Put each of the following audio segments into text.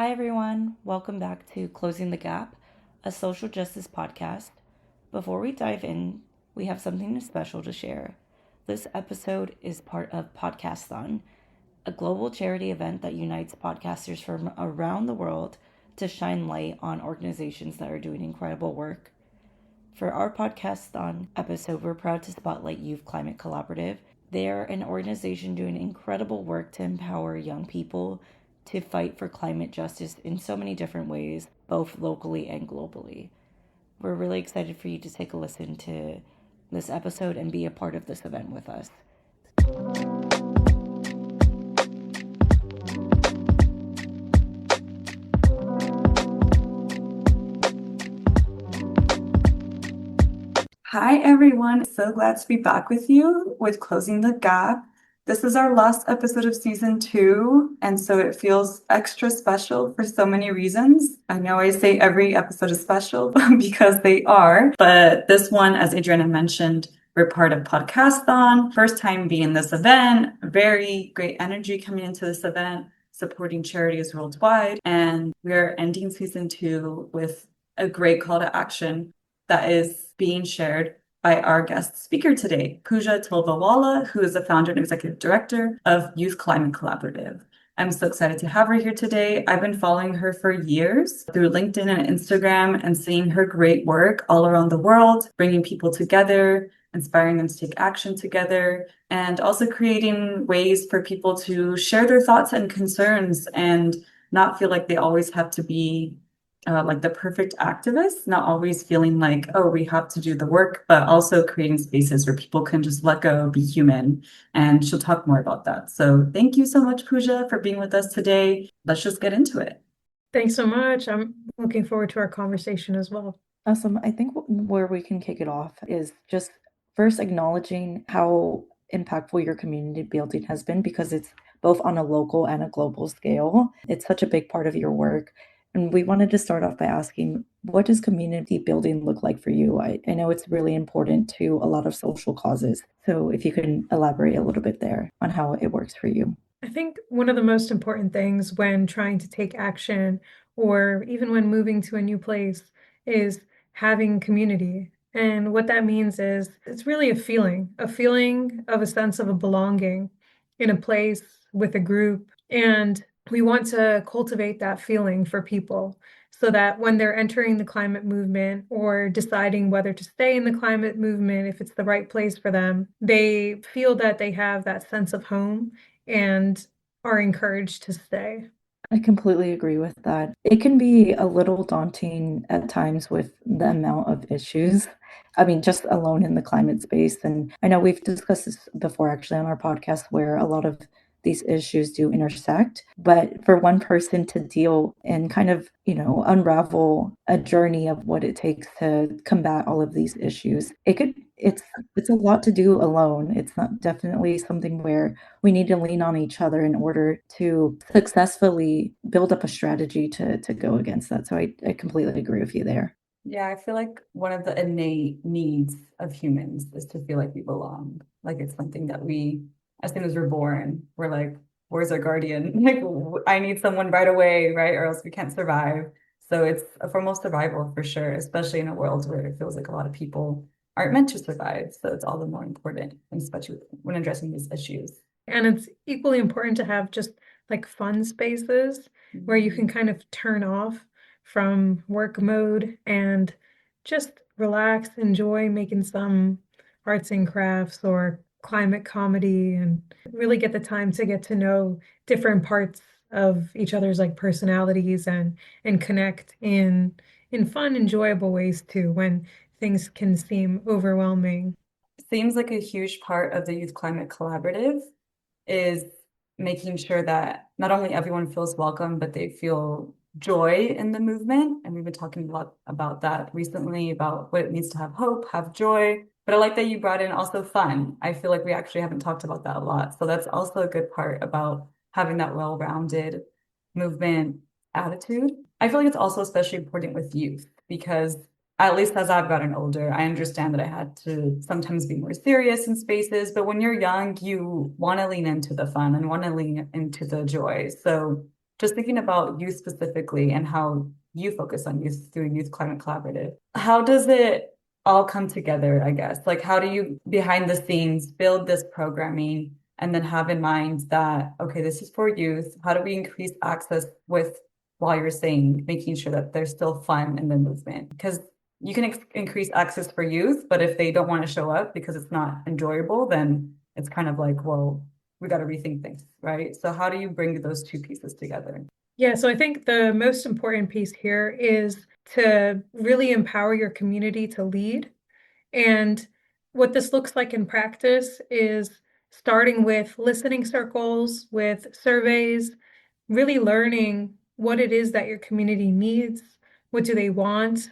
Hi, everyone. Welcome back to Closing the Gap, a social justice podcast. Before we dive in, we have something special to share. This episode is part of Podcasthon, a global charity event that unites podcasters from around the world to shine light on organizations that are doing incredible work. For our Podcasthon episode, we're proud to spotlight Youth Climate Collaborative. They are an organization doing incredible work to empower young people to fight for climate justice in so many different ways, both locally and globally. We're really excited for you to take a listen to this episode and be a part of this event with us. Hi, everyone. So glad to be back with you with Closing the Gap. This is our last episode of season 2, and so it feels extra special for so many reasons. I know I say every episode is special because they are, but this one, as Adriana mentioned, we're part of Podcasthon. First time being this event, very great energy coming into this event, supporting charities worldwide, and we're ending season 2 with a great call to action that is being shared by our guest speaker today, Pooja Tilvawala, who is the founder and executive director of Youth Climate Collaborative. I'm so excited to have her here today. I've been following her for years through LinkedIn and Instagram and seeing her great work all around the world, bringing people together, inspiring them to take action together, and also creating ways for people to share their thoughts and concerns and not feel like they always have to be like the perfect activist, not always feeling like, oh, we have to do the work, but also creating spaces where people can just let go, be human. And she'll talk more about that. So thank you so much, Pooja, for being with us today. Let's just get into it. Thanks so much. I'm looking forward to our conversation as well. Awesome. I think where we can kick it off is just first acknowledging how impactful your community building has been, because it's both on a local and a global scale. It's such a big part of your work. And we wanted to start off by asking, what does community building look like for you? I know it's really important to a lot of social causes. So if you can elaborate a little bit there on how it works for you. I think one of the most important things when trying to take action or even when moving to a new place is having community. And what that means is it's really a feeling of a sense of a belonging in a place with a group. And we want to cultivate that feeling for people so that when they're entering the climate movement or deciding whether to stay in the climate movement, if it's the right place for them, they feel that they have that sense of home and are encouraged to stay. I completely agree with that. It can be a little daunting at times with the amount of issues. I mean, just alone in the climate space. And I know we've discussed this before actually on our podcast, where a lot of these issues do intersect. But for one person to deal and kind of, unravel a journey of what it takes to combat all of these issues, it's a lot to do alone. It's not definitely something where we need to lean on each other in order to successfully build up a strategy to go against that. So I completely agree with you there. Yeah, I feel like one of the innate needs of humans is to feel like we belong. Like it's something that we, as soon as we're born, we're like, where's our guardian? Like, I need someone right away, right? Or else we can't survive. So it's a form of survival for sure, especially in a world where it feels like a lot of people aren't meant to survive. So it's all the more important, especially when addressing these issues. And it's equally important to have just like fun spaces where you can kind of turn off from work mode and just relax, enjoy making some arts and crafts or climate comedy, and really get the time to get to know different parts of each other's like personalities and connect in fun, enjoyable ways too, when things can seem overwhelming. Seems like a huge part of the Youth Climate Collaborative is making sure that not only everyone feels welcome, but they feel joy in the movement. And we've been talking a lot about that recently, about what it means to have hope, have joy. But I like that you brought in also fun. I feel like we actually haven't talked about that a lot. So that's also a good part about having that well-rounded movement attitude. I feel like it's also especially important with youth because at least as I've gotten older, I understand that I had to sometimes be more serious in spaces. But when you're young, you want to lean into the fun and want to lean into the joy. So just thinking about youth specifically and how you focus on youth through Youth Climate Collaborative, how does it all come together, I guess? Like, how do you, behind the scenes, build this programming and then have in mind that, okay, this is for youth. How do we increase access with, while you're saying, making sure that there's still fun in the movement? Because you can increase access for youth, but if they don't want to show up because it's not enjoyable, then it's kind of like, well, we got to rethink things, right? So how do you bring those two pieces together? Yeah, so I think the most important piece here is to really empower your community to lead. And what this looks like in practice is starting with listening circles, with surveys, really learning what it is that your community needs, what do they want,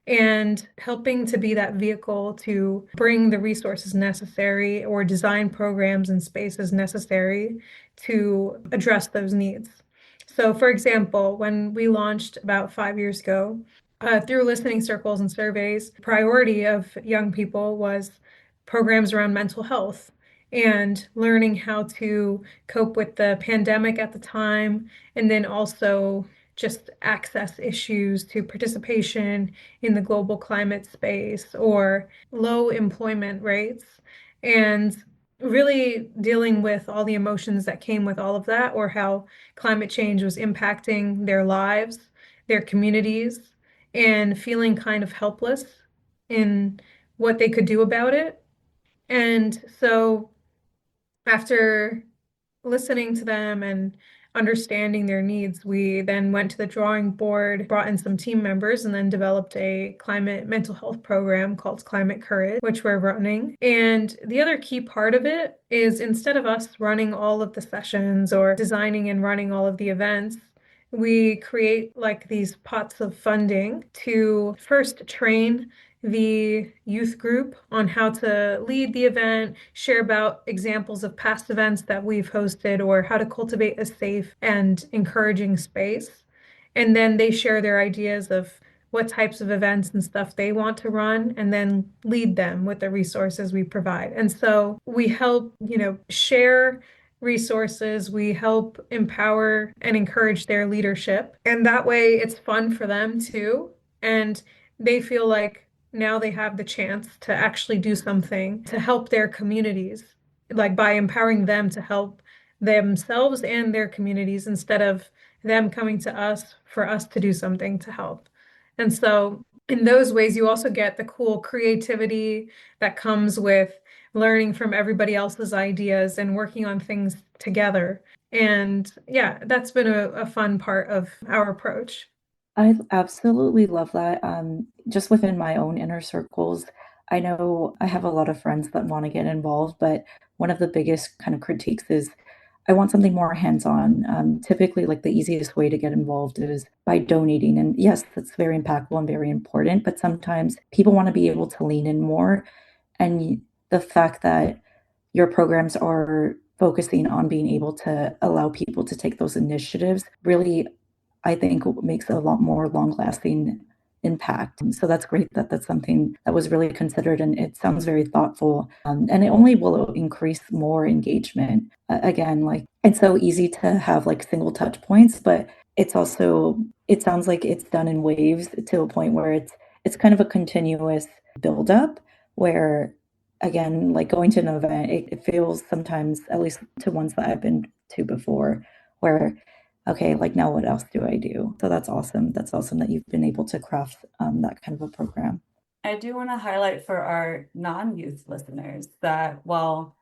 and helping to be that vehicle to bring the resources necessary or design programs and spaces necessary to address those needs. So, for example, when we launched about 5 years ago, through listening circles and surveys, the priority of young people was programs around mental health and learning how to cope with the pandemic at the time, and then also just access issues to participation in the global climate space or low employment rates, and really dealing with all the emotions that came with all of that, or how climate change was impacting their lives, their communities, and feeling kind of helpless in what they could do about it. And so after listening to them and understanding their needs, we then went to the drawing board, brought in some team members, and then developed a climate mental health program called Climate Courage, which we're running. And the other key part of it is, instead of us running all of the sessions or designing and running all of the events, we create like these pots of funding to first train the youth group on how to lead the event, share about examples of past events that we've hosted, or how to cultivate a safe and encouraging space. And then they share their ideas of what types of events and stuff they want to run, and then lead them with the resources we provide. And so we help, share resources, we help empower and encourage their leadership. And that way it's fun for them too. And they feel like now they have the chance to actually do something to help their communities, like by empowering them to help themselves and their communities instead of them coming to us for us to do something to help. And so in those ways, you also get the cool creativity that comes with learning from everybody else's ideas and working on things together. And yeah, that's been a fun part of our approach. I absolutely love that. Just within my own inner circles, I know I have a lot of friends that want to get involved, but one of the biggest kind of critiques is I want something more hands-on. Typically, like the easiest way to get involved is by donating. And yes, that's very impactful and very important, but sometimes people want to be able to lean in more. And the fact that your programs are focusing on being able to allow people to take those initiatives really, I think, makes a lot more long-lasting impact. So that's great that that's something that was really considered, and it sounds very thoughtful. And it only will increase more engagement. Again, like it's so easy to have like single touch points, but it's also, it sounds like it's done in waves to a point where it's kind of a continuous buildup where, again, like going to an event, it feels sometimes, at least to ones that I've been to before, where okay, like now what else do I do? So that's awesome. That's awesome that you've been able to craft that kind of a program. I do want to highlight for our non-youth listeners that while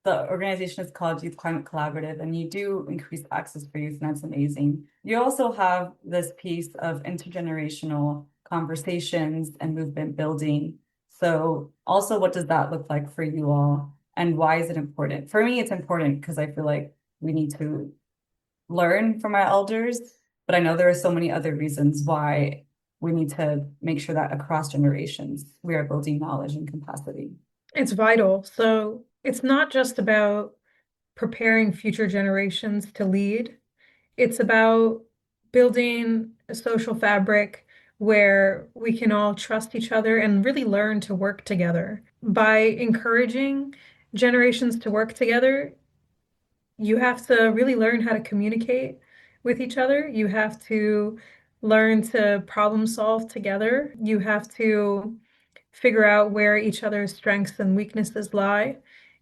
the organization is called Youth Climate Collaborative, and you do increase access for youth, and that's amazing. You also have this piece of intergenerational conversations and movement building. So also, what does that look like for you all? And why is it important? For me, it's important because I feel like we need to learn from our elders, but I know there are so many other reasons why we need to make sure that across generations, we are building knowledge and capacity. It's vital. So it's not just about preparing future generations to lead. It's about building a social fabric where we can all trust each other and really learn to work together. By encouraging generations to work together, you have to really learn how to communicate with each other. You have to learn to problem solve together. You have to figure out where each other's strengths and weaknesses lie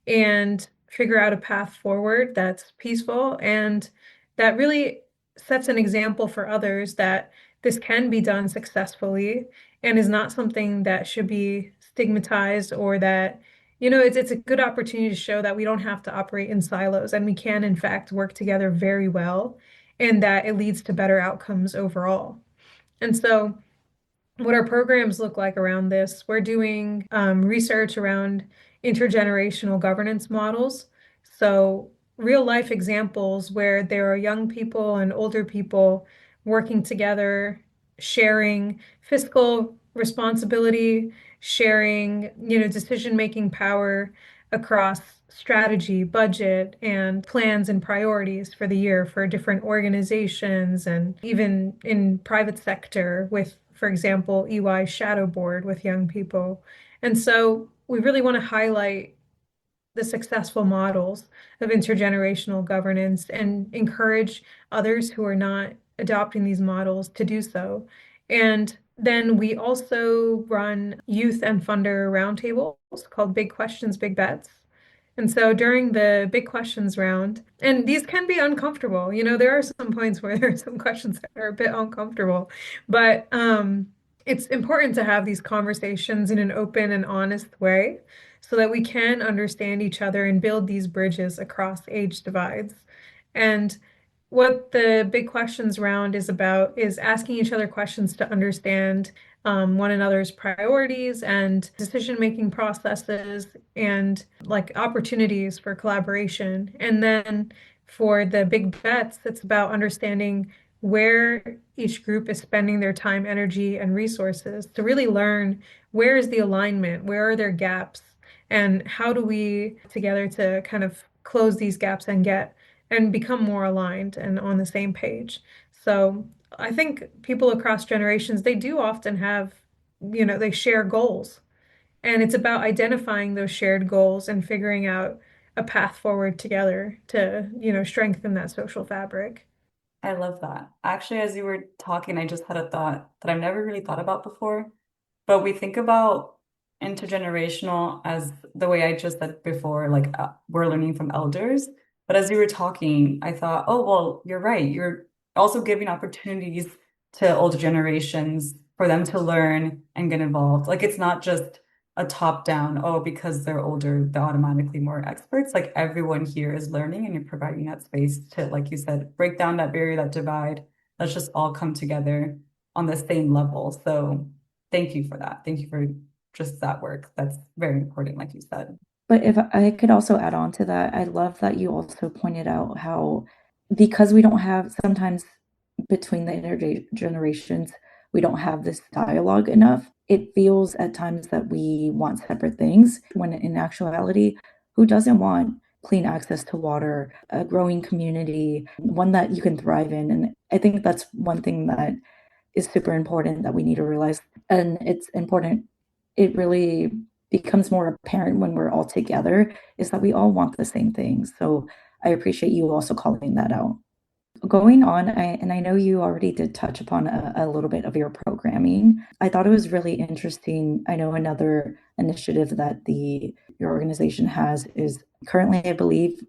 and figure out a path forward that's peaceful and that really sets an example for others that this can be done successfully and is not something that should be stigmatized or that, it's a good opportunity to show that we don't have to operate in silos and we can, in fact, work together very well and that it leads to better outcomes overall. And so, what our programs look like around this, we're doing research around intergenerational governance models. So, real life examples where there are young people and older people working together, sharing fiscal responsibility, sharing, decision-making power across strategy, budget, and plans and priorities for the year for different organizations and even in private sector with, for example, EY shadow board with young people. And so we really want to highlight the successful models of intergenerational governance and encourage others who are not adopting these models to do so. And then we also run youth and funder roundtables called Big Questions, Big Bets. And so during the big questions round, and these can be uncomfortable, there are some points where there are some questions that are a bit uncomfortable, but it's important to have these conversations in an open and honest way so that we can understand each other and build these bridges across age divides. And what the big questions round is about is asking each other questions to understand one another's priorities and decision-making processes and like opportunities for collaboration. And then for the big bets, it's about understanding where each group is spending their time, energy, and resources to really learn where is the alignment, where are their gaps, and how do we together to kind of close these gaps and get and become more aligned and on the same page. So I think people across generations, they do often have, they share goals. And it's about identifying those shared goals and figuring out a path forward together to, strengthen that social fabric. I love that. Actually, as you were talking, I just had a thought that I've never really thought about before. But we think about intergenerational as the way I just said before, like we're learning from elders. But as you were talking, I thought, oh, well, you're right. You're also giving opportunities to older generations for them to learn and get involved. Like it's not just a top down, oh, because they're older, they're automatically more experts. Like everyone here is learning and you're providing that space to, like you said, break down that barrier, that divide. Let's just all come together on the same level. So thank you for that. Thank you for just that work. That's very important, like you said. But if I could also add on to that, I love that you also pointed out how, because we don't have sometimes between the generations, we don't have this dialogue enough. It feels at times that we want separate things, when in actuality, who doesn't want clean access to water, a growing community, one that you can thrive in? And I think that's one thing that is super important that we need to realize. And it's important, it really becomes more apparent when we're all together, is that we all want the same things. So I appreciate you also calling that out. Going on, and I know you already did touch upon a little bit of your programming. I thought it was really interesting. I know another initiative that your organization has is currently, I believe,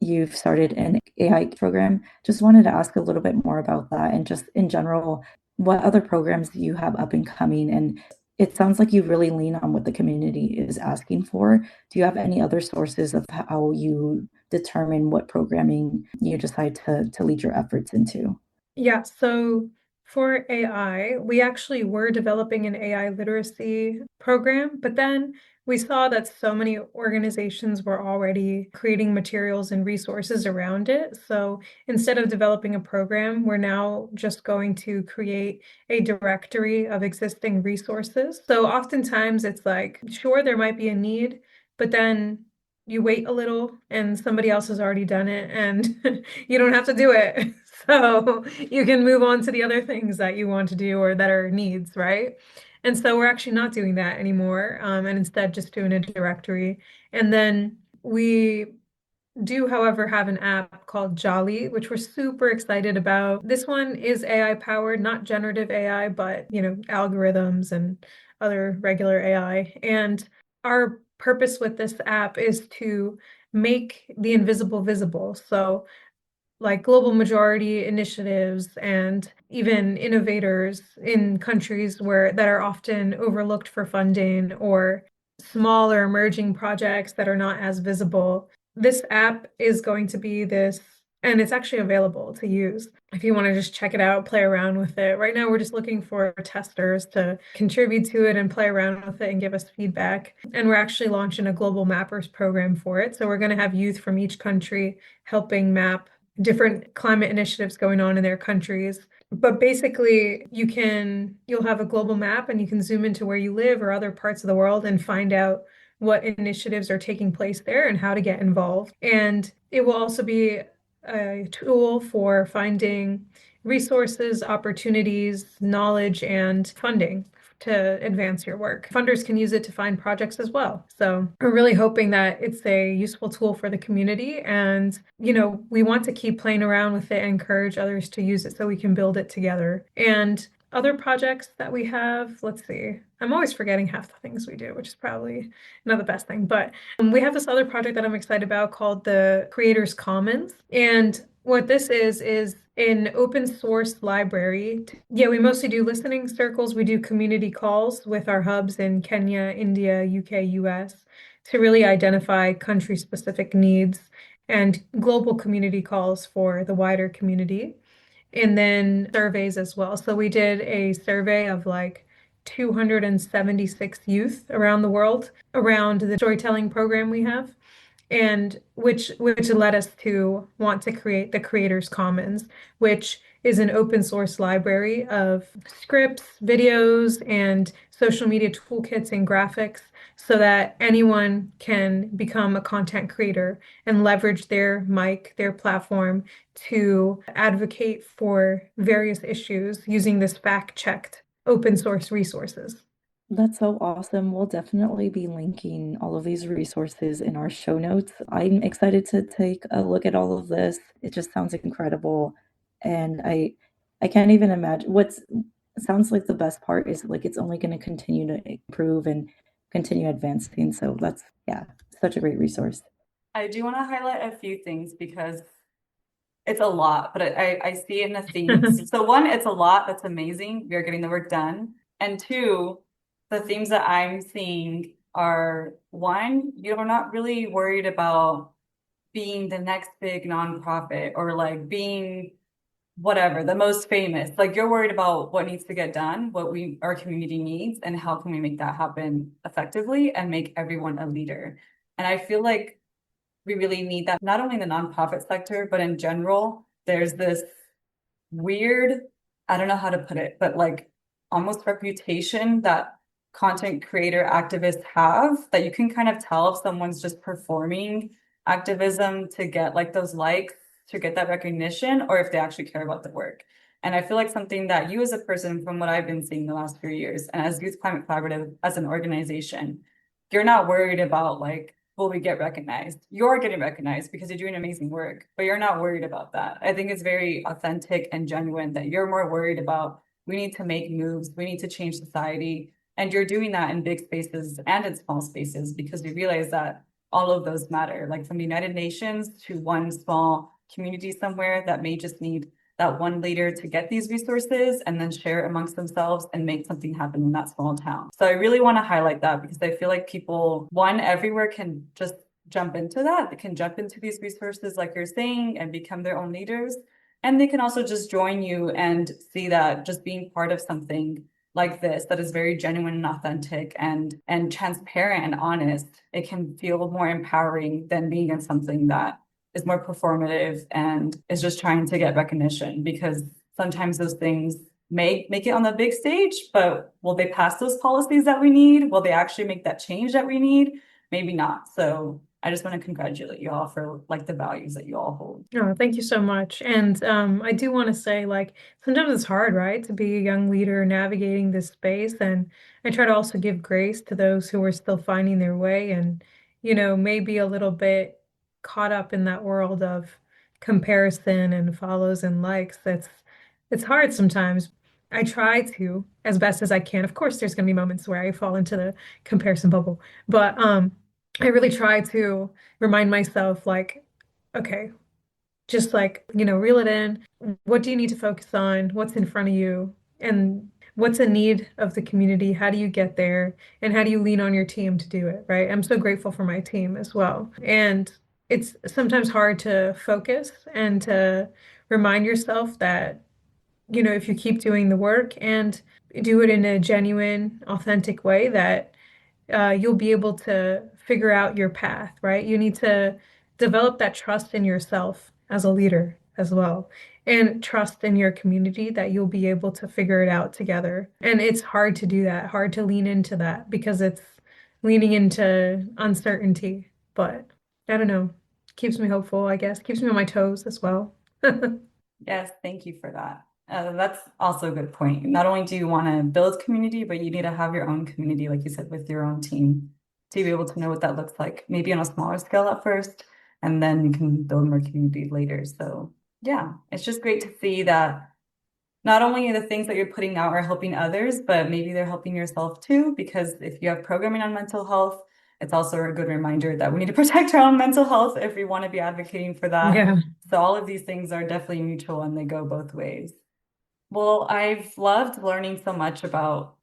you've started an AI program. Just wanted to ask a little bit more about that and just in general, what other programs you have up and coming. And it sounds like you really lean on what the community is asking for. Do you have any other sources of how you determine what programming you decide to lead your efforts into? Yeah, so for AI, we actually were developing an AI literacy program, but then we saw that so many organizations were already creating materials and resources around it. So instead of developing a program, we're now just going to create a directory of existing resources. So oftentimes it's like, sure, there might be a need, but then you wait a little and somebody else has already done it and you don't have to do it. So you can move on to the other things that you want to do or that are needs, right? And so we're actually not doing that anymore, and instead just doing a directory. And then we do, however, have an app called Jaali, which we're super excited about. This one is AI powered, not generative AI, but algorithms and other regular AI. And our purpose with this app is to make the invisible visible. So like global majority initiatives and even innovators in countries where that are often overlooked for funding or smaller emerging projects that are not as visible. This app is going to be this, and it's actually available to use if you want to just check it out, play around with it. Right now, we're just looking for testers to contribute to it and play around with it and give us feedback. And we're actually launching a global mappers program for it. So we're going to have youth from each country helping map different climate initiatives going on in their countries. But basically, you'll have a global map and you can zoom into where you live or other parts of the world and find out what initiatives are taking place there and how to get involved. And it will also be a tool for finding resources, opportunities, knowledge, and funding to advance your work. Funders can use it to find projects as well. So we're really hoping that it's a useful tool for the community. And, we want to keep playing around with it and encourage others to use it so we can build it together. And other projects that we have, let's see, I'm always forgetting half the things we do, which is probably not the best thing, but we have this other project that I'm excited about called the Creators Commons. And what this is an open source library. Yeah, we mostly do listening circles. We do community calls with our hubs in Kenya, India, UK, US to really identify country specific needs and global community calls for the wider community. And then surveys as well. So we did a survey of like 276 youth around the world around the storytelling program we have, and which led us to want to create the Creators Commons, which is an open source library of scripts, videos, and social media toolkits and graphics so that anyone can become a content creator and leverage their mic, their platform to advocate for various issues using this fact-checked open source resources. That's so awesome. We'll definitely be linking all of these resources in our show notes. I'm excited to take a look at all of this. It just sounds incredible. And I can't even imagine what's sounds like the best part is like it's only going to continue to improve and continue advancing. So that's yeah, such a great resource. I do want to highlight a few things because it's a lot, but I see it in the themes. So one, it's a lot. That's amazing. We are getting the work done. And two, the themes that I'm seeing are one, you're not really worried about being the next big nonprofit or like being whatever, the most famous. Like you're worried about what needs to get done, what our community needs, and how can we make that happen effectively and make everyone a leader. And I feel like we really need that, not only in the nonprofit sector, but in general. There's this weird, I don't know how to put it, but like almost reputation that content creator activists have that you can kind of tell if someone's just performing activism to get like those likes, to get that recognition, or if they actually care about the work. And I feel like something that you as a person, from what I've been seeing the last few years, and as Youth Climate Collaborative as an organization, you're not worried about like, will we get recognized? You're getting recognized because you're doing amazing work, but you're not worried about that. I think it's very authentic and genuine that you're more worried about, we need to make moves, we need to change society. And you're doing that in big spaces and in small spaces because we realize that all of those matter, like from the United Nations to one small community somewhere that may just need that one leader to get these resources and then share it amongst themselves and make something happen in that small town. So I really want to highlight that because I feel like people, one, everywhere can just jump into that. They can jump into these resources, like you're saying, and become their own leaders. And they can also just join you and see that just being part of something like this that is very genuine and authentic and transparent and honest, it can feel more empowering than being in something that is more performative and is just trying to get recognition, because sometimes those things may make it on the big stage, but will they pass those policies that we need? Will they actually make that change that we need? Maybe not. So I just want to congratulate you all for like the values that you all hold. Oh, thank you so much. And I do want to say, like, sometimes it's hard, right, to be a young leader navigating this space. And I try to also give grace to those who are still finding their way and, maybe a little bit caught up in that world of comparison and follows and likes. It's hard sometimes. I try to as best as I can. Of course, there's going to be moments where I fall into the comparison bubble, but I really try to remind myself like, okay, just like, reel it in. What do you need to focus on? What's in front of you? And what's a need of the community? How do you get there? And how do you lean on your team to do it, right? I'm so grateful for my team as well. And it's sometimes hard to focus and to remind yourself that, if you keep doing the work and do it in a genuine, authentic way, that you'll be able to figure out your path, right? You need to develop that trust in yourself as a leader as well, and trust in your community that you'll be able to figure it out together. And it's hard to do that, hard to lean into that because it's leaning into uncertainty. But I don't know, keeps me hopeful, I guess, keeps me on my toes as well. Yes, thank you for that. That's also a good point. Not only do you want to build community, but you need to have your own community, like you said, with your own team to be able to know what that looks like, maybe on a smaller scale at first, and then you can build more community later. So yeah, it's just great to see that not only the things that you're putting out are helping others, but maybe they're helping yourself too, because if you have programming on mental health, it's also a good reminder that we need to protect our own mental health if we want to be advocating for that. Yeah. So all of these things are definitely mutual and they go both ways. Well, I've loved learning so much about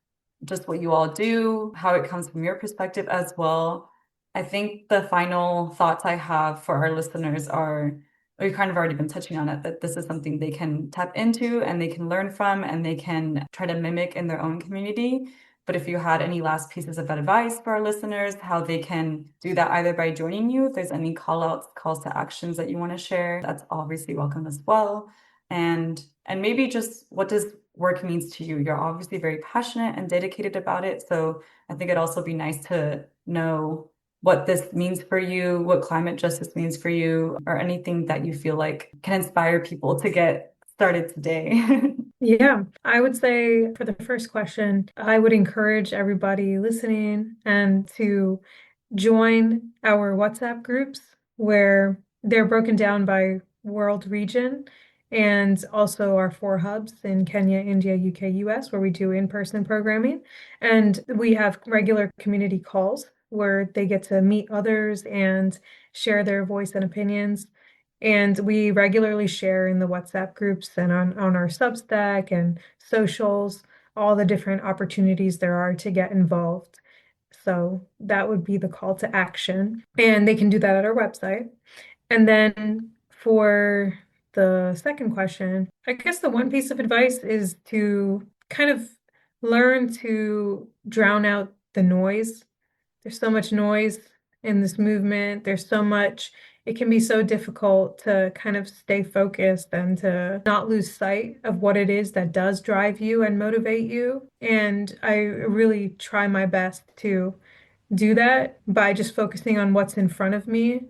just what you all do, how it comes from your perspective as well. I think the final thoughts I have for our listeners are, we've kind of already been touching on it, that this is something they can tap into and they can learn from and they can try to mimic in their own community. But if you had any last pieces of advice for our listeners, how they can do that either by joining you, if there's any call outs, calls to actions that you want to share, that's obviously welcome as well. And maybe just what does work means to you? You're obviously very passionate and dedicated about it. So I think it'd also be nice to know what this means for you, what climate justice means for you, or anything that you feel like can inspire people to get started today. Yeah, I would say for the first question, I would encourage everybody listening and to join our WhatsApp groups where they're broken down by world region, and also our 4 hubs in Kenya, India, UK, US, where we do in-person programming. And we have regular community calls where they get to meet others and share their voice and opinions. And we regularly share in the WhatsApp groups and on our Substack and socials, all the different opportunities there are to get involved. So that would be the call to action. And they can do that at our website. And then for the second question, I guess the one piece of advice is to kind of learn to drown out the noise. There's so much noise in this movement. It can be so difficult to kind of stay focused and to not lose sight of what it is that does drive you and motivate you. And I really try my best to do that by just focusing on what's in front of me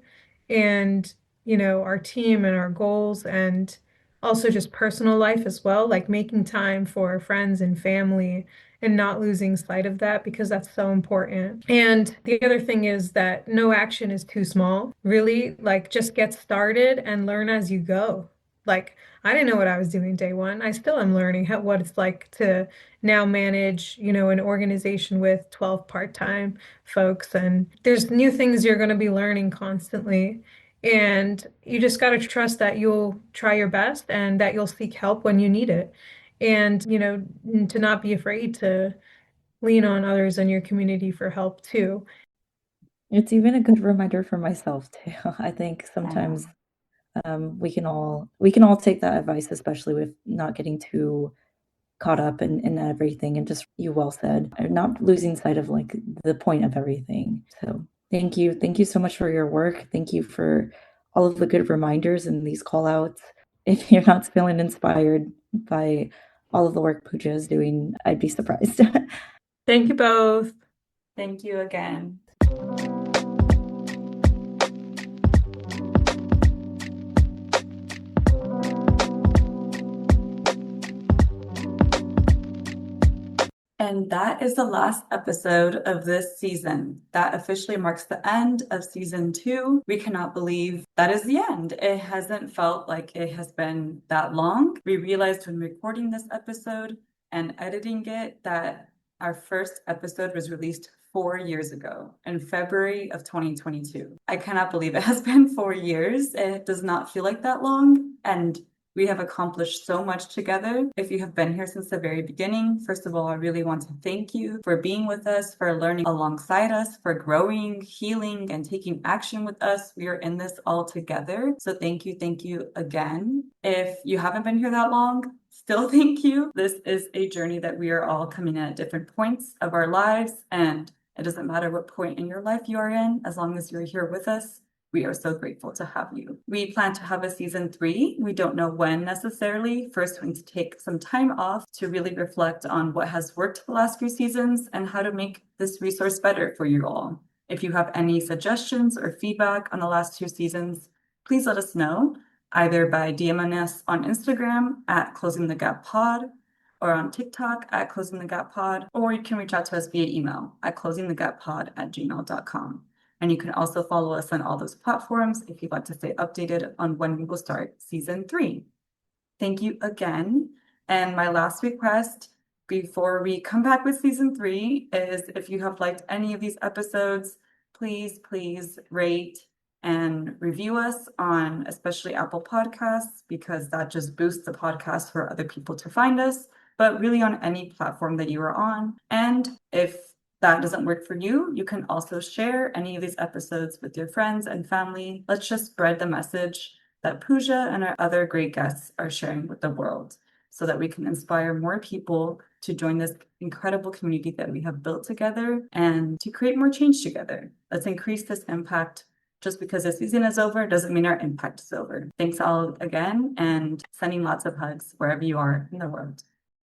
and, our team and our goals, and also just personal life as well, like making time for friends and family and not losing sight of that because that's so important. And the other thing is that no action is too small. Really, like just get started and learn as you go. Like I didn't know what I was doing day one. I still am learning what it's like to now manage, an organization with 12 part-time folks. And there's new things you're going to be learning constantly. And you just got to trust that you'll try your best and that you'll seek help when you need it. And, to not be afraid to lean on others in your community for help too. It's even a good reminder for myself too. I think sometimes we can all take that advice, especially with not getting too caught up in everything, and just you well said, not losing sight of like the point of everything. So thank you so much for your work. Thank you for all of the good reminders and these call outs. If you're not feeling inspired by all of the work Pooja is doing, I'd be surprised. Thank you both. Thank you again. And that is the last episode of this season. That officially marks the end of season 2. We cannot believe that is the end. It hasn't felt like it has been that long. We realized when recording this episode and editing it that our first episode was released 4 years ago in February of 2022. I cannot believe it has been 4 years. It does not feel like that long. And we have accomplished so much together. If you have been here since the very beginning, first of all, I really want to thank you for being with us, for learning alongside us, for growing, healing, and taking action with us. We are in this all together. So thank you again. If you haven't been here that long, still thank you. This is a journey that we are all coming in at different points of our lives, and it doesn't matter what point in your life you are in, as long as you're here with us. We are so grateful to have you. We plan to have a season 3. We don't know when necessarily. First, we're going to take some time off to really reflect on what has worked the last few seasons and how to make this resource better for you all. If you have any suggestions or feedback on the last 2 seasons, please let us know, either by DMing us on Instagram at Closing the Gap Pod, or on TikTok at Closing the Gap Pod, or you can reach out to us via email at closingthegappod@gmail.com. And you can also follow us on all those platforms if you'd like to stay updated on when we will start season 3. Thank you again. And my last request before we come back with season 3 is, if you have liked any of these episodes, please rate and review us on especially Apple Podcasts, because that just boosts the podcast for other people to find us, but really on any platform that you are on. And if that doesn't work for you, you can also share any of these episodes with your friends and family. Let's just spread the message that Pooja and our other great guests are sharing with the world, so that we can inspire more people to join this incredible community that we have built together and to create more change together. Let's increase this impact. Just because the season is over doesn't mean our impact is over. Thanks all again, and sending lots of hugs wherever you are in the world.